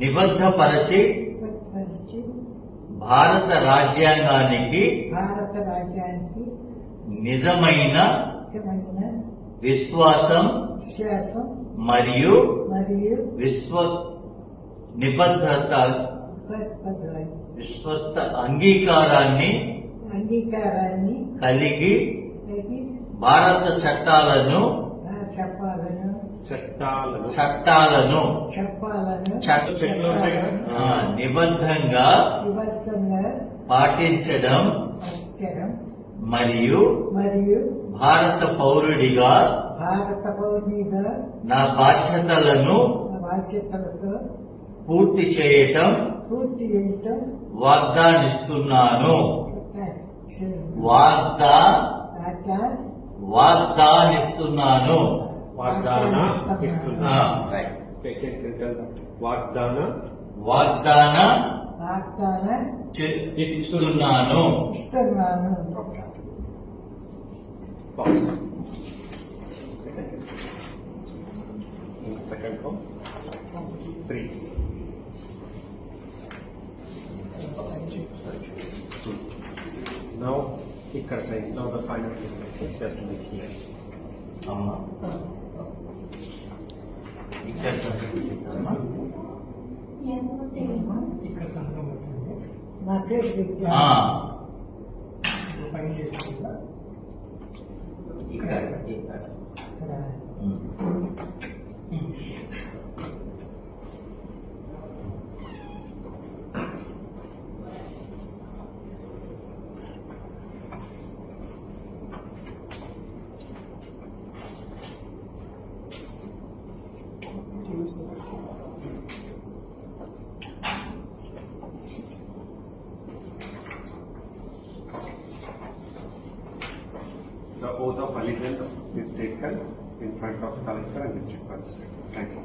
నిబద్ధపరచి భారత రాజ్యాంగానికి నిజమైన విశ్వాసం మరియు విశ్వస్త అంగీకారాన్ని కలిగి భారత చట్టాలను నిబద్ధంగా పాటించడం మరియు భారత పౌరుడిగా నా బాధ్యతలను పూర్తి చేయటం వాగ్దానిస్తున్నాను. వాగ్దానిస్తున్నాను. ఇస్తున్నాను. Second form. 3. Now, ఇక్కడ size now the final destination just to make here. The oath of allegiance is taken in front of collector and district magistrate. Thank you.